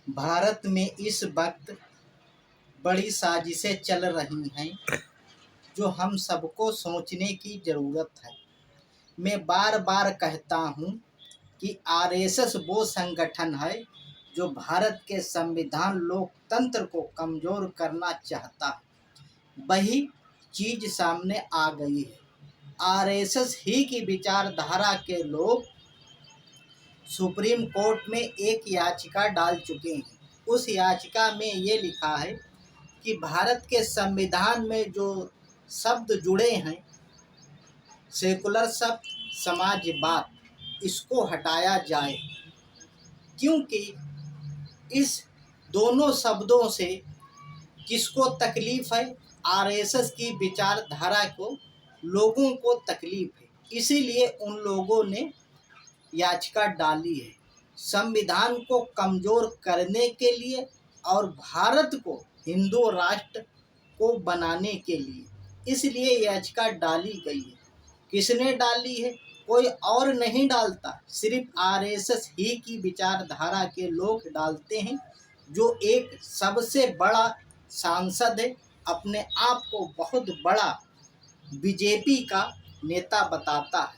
भारत में इस वक्त बड़ी साजिशें चल रही हैं जो हम सबको सोचने की ज़रूरत है। मैं बार बार कहता हूँ कि आरएसएस वो संगठन है जो भारत के संविधान लोकतंत्र को कमज़ोर करना चाहता है। वही चीज़ सामने आ गई है। आरएसएस ही की विचारधारा के लोग सुप्रीम कोर्ट में एक याचिका डाल चुके हैं। उस याचिका में ये लिखा है कि भारत के संविधान में जो शब्द जुड़े हैं, सेकुलर शब्द, समाजवाद, इसको हटाया जाए, क्योंकि इस दोनों शब्दों से किसको तकलीफ़ है? आरएसएस की विचारधारा को लोगों को तकलीफ़ है। इसीलिए उन लोगों ने याचिका डाली है, संविधान को कमज़ोर करने के लिए और भारत को हिंदू राष्ट्र को बनाने के लिए। इसलिए याचिका डाली गई है। किसने डाली है? कोई और नहीं डालता, सिर्फ आरएसएस ही की विचारधारा के लोग डालते हैं, जो एक सबसे बड़ा सांसद है, अपने आप को बहुत बड़ा बीजेपी का नेता बताता है।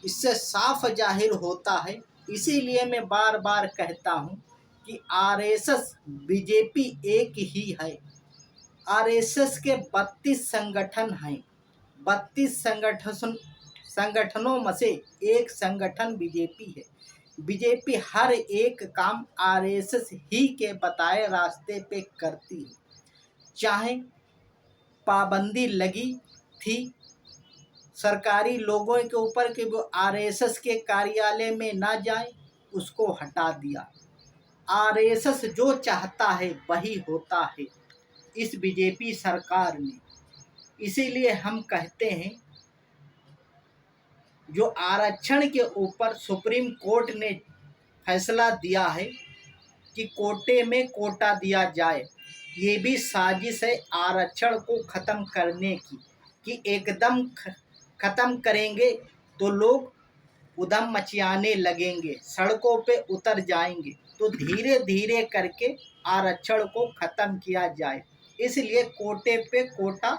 इससे साफ जाहिर होता है। इसीलिए मैं बार बार कहता हूँ कि आरएसएस बीजेपी एक ही है। आरएसएस के 32 संगठन हैं। 32 संगठनों में से एक संगठन बीजेपी है। बीजेपी हर एक काम आरएसएस ही के बताए रास्ते पे करती है। चाहे पाबंदी लगी थी सरकारी लोगों के ऊपर कि वो आरएसएस के कार्यालय में ना जाए, उसको हटा दिया। आरएसएस जो चाहता है वही होता है इस बीजेपी सरकार में। इसीलिए हम कहते हैं, जो आरक्षण के ऊपर सुप्रीम कोर्ट ने फैसला दिया है कि कोटे में कोटा दिया जाए, ये भी साजिश है आरक्षण को ख़त्म करने की, कि एकदम ख़त्म करेंगे तो लोग उधम मचियाने लगेंगे, सड़कों पे उतर जाएंगे। तो धीरे धीरे करके आरक्षण को ख़त्म किया जाए। इसलिए कोटे पे कोटा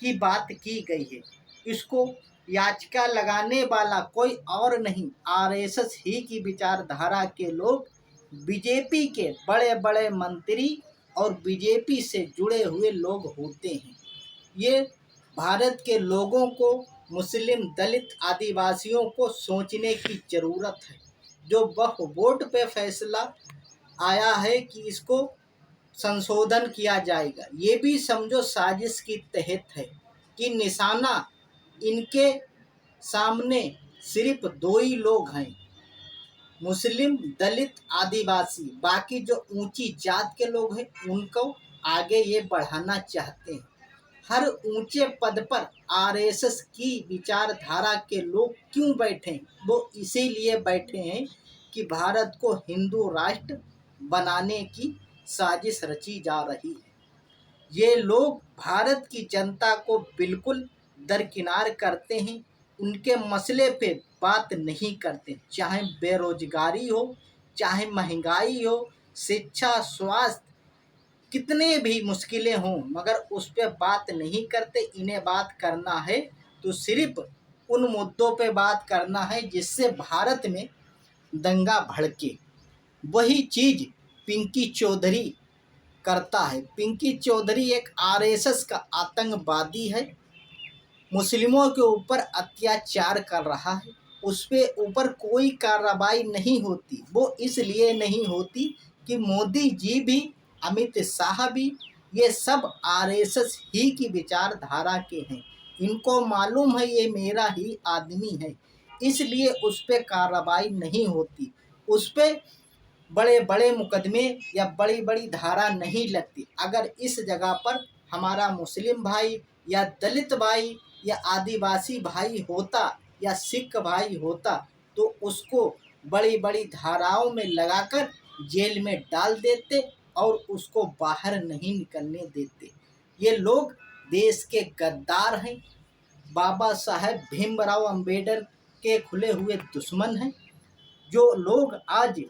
की बात की गई है। इसको याचिका लगाने वाला कोई और नहीं, आरएसएस ही की विचारधारा के लोग, बीजेपी के बड़े बड़े मंत्री और बीजेपी से जुड़े हुए लोग होते हैं। ये भारत के लोगों को, मुस्लिम, दलित, आदिवासियों को सोचने की ज़रूरत है। जो वह वोट पे फैसला आया है कि इसको संशोधन किया जाएगा, ये भी समझो साजिश की तहत है कि निशाना इनके सामने सिर्फ दो ही लोग हैं, मुस्लिम, दलित, आदिवासी। बाकी जो ऊंची जात के लोग हैं उनको आगे ये बढ़ाना चाहते हैं। हर ऊंचे पद पर आरएसएस की विचारधारा के लोग क्यों बैठे? वो इसीलिए बैठे हैं कि भारत को हिंदू राष्ट्र बनाने की साजिश रची जा रही है। ये लोग भारत की जनता को बिल्कुल दरकिनार करते हैं, उनके मसले पे बात नहीं करते। चाहे बेरोजगारी हो, चाहे महंगाई हो, शिक्षा, स्वास्थ्य, कितने भी मुश्किलें हों, मगर उस पर बात नहीं करते। इन्हें बात करना है तो सिर्फ उन मुद्दों पे बात करना है जिससे भारत में दंगा भड़के। वही चीज़ पिंकी चौधरी करता है। पिंकी चौधरी एक आरएसएस का आतंकवादी है, मुस्लिमों के ऊपर अत्याचार कर रहा है, उस पे ऊपर कोई कार्रवाई नहीं होती। वो इसलिए नहीं होती कि मोदी जी भी, अमित शाह भी, ये सब आरएसएस ही की विचारधारा के हैं। इनको मालूम है ये मेरा ही आदमी है, इसलिए उस पर कार्रवाई नहीं होती। उस पर बड़े बड़े मुकदमे या बड़ी बड़ी धारा नहीं लगती। अगर इस जगह पर हमारा मुस्लिम भाई या दलित भाई या आदिवासी भाई होता या सिख भाई होता, तो उसको बड़ी बड़ी धाराओं में लगाकर जेल में डाल देते और उसको बाहर नहीं निकलने देते। ये लोग देश के गद्दार हैं, बाबा साहेब भीमराव अंबेडकर के खुले हुए दुश्मन हैं। जो लोग आज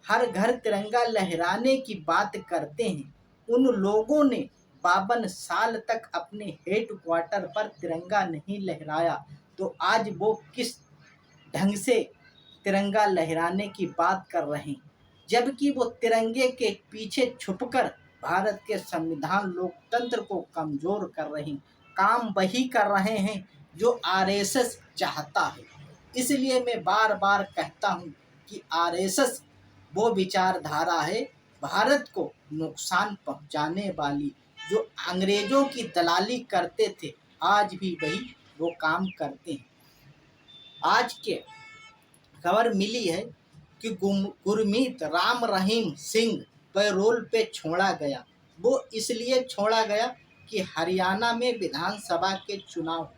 हर घर तिरंगा लहराने की बात करते हैं। उन लोगों ने 52 साल तक अपने हेडक्वार्टर पर तिरंगा नहीं लहराया, तो आज वो किस ढंग से तिरंगा लहराने की बात कर रहे हैं, जबकि वो तिरंगे के पीछे छुपकर भारत के संविधान लोकतंत्र को कमजोर कर रहे हैं। काम वही कर रहे हैं जो आरएसएस चाहता है। इसलिए मैं बार बार कहता हूँ कि आरएसएस वो विचारधारा है भारत को नुकसान पहुँचाने वाली, जो अंग्रेजों की दलाली करते थे आज भी वही वो काम करते हैं। आज के खबर मिली है कि गुरमीत राम रहीम सिंह पैरोल पे छोड़ा गया। वो इसलिए छोड़ा गया कि हरियाणा में विधानसभा के चुनाव,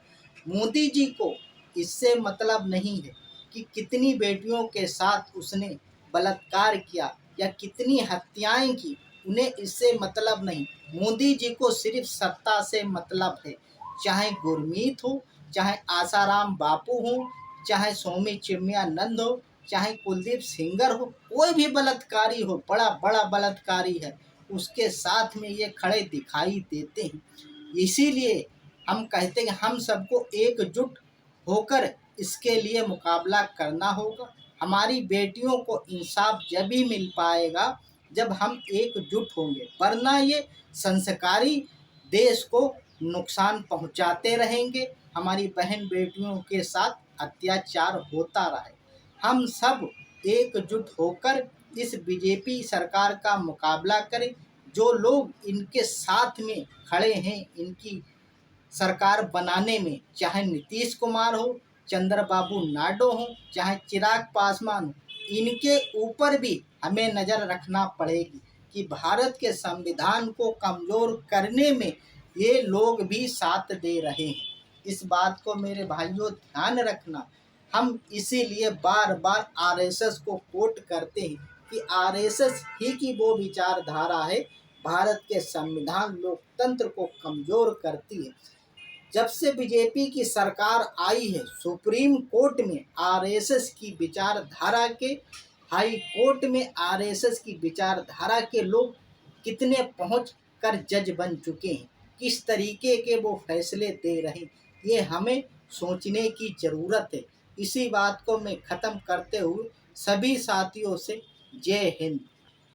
मोदी जी को इससे मतलब नहीं है कि कितनी बेटियों के साथ उसने बलात्कार किया या कितनी हत्याएं की, उन्हें इससे मतलब नहीं। मोदी जी को सिर्फ सत्ता से मतलब है, चाहे गुरमीत हो, चाहे आसाराम बापू हो, चाहे स्वामी चिन्मयानंद हो, चाहे कुलदीप सेंगर हो, कोई भी बलात्कारी हो, बड़ा बड़ा बलात्कारी है, उसके साथ में ये खड़े दिखाई देते हैं। इसीलिए हम कहते हैं हम सबको एकजुट होकर इसके लिए मुकाबला करना होगा। हमारी बेटियों को इंसाफ जब ही मिल पाएगा जब हम एकजुट होंगे, वरना ये संस्कारी देश को नुकसान पहुंचाते रहेंगे, हमारी बहन बेटियों के साथ अत्याचार होता रहे। हम सब एकजुट होकर इस बीजेपी सरकार का मुकाबला करें। जो लोग इनके साथ में खड़े हैं इनकी सरकार बनाने में, चाहे नीतीश कुमार हो, चंद्रबाबू नायडू हो, चाहे चिराग पासवान हो, इनके ऊपर भी हमें नज़र रखना पड़ेगी कि भारत के संविधान को कमज़ोर करने में ये लोग भी साथ दे रहे हैं। इस बात को मेरे भाइयों ध्यान रखना। हम इसीलिए बार बार आरएसएस को कोट करते हैं कि आरएसएस ही की वो विचारधारा है भारत के संविधान लोकतंत्र को कमज़ोर करती है। जब से बीजेपी की सरकार आई है, सुप्रीम कोर्ट में आरएसएस की विचारधारा के, हाई कोर्ट में आरएसएस की विचारधारा के लोग कितने पहुंच कर जज बन चुके हैं, किस तरीके के वो फैसले दे रहे हैं, ये हमें सोचने की ज़रूरत है। इसी बात को मैं ख़त्म करते हुए सभी साथियों से जय हिंद।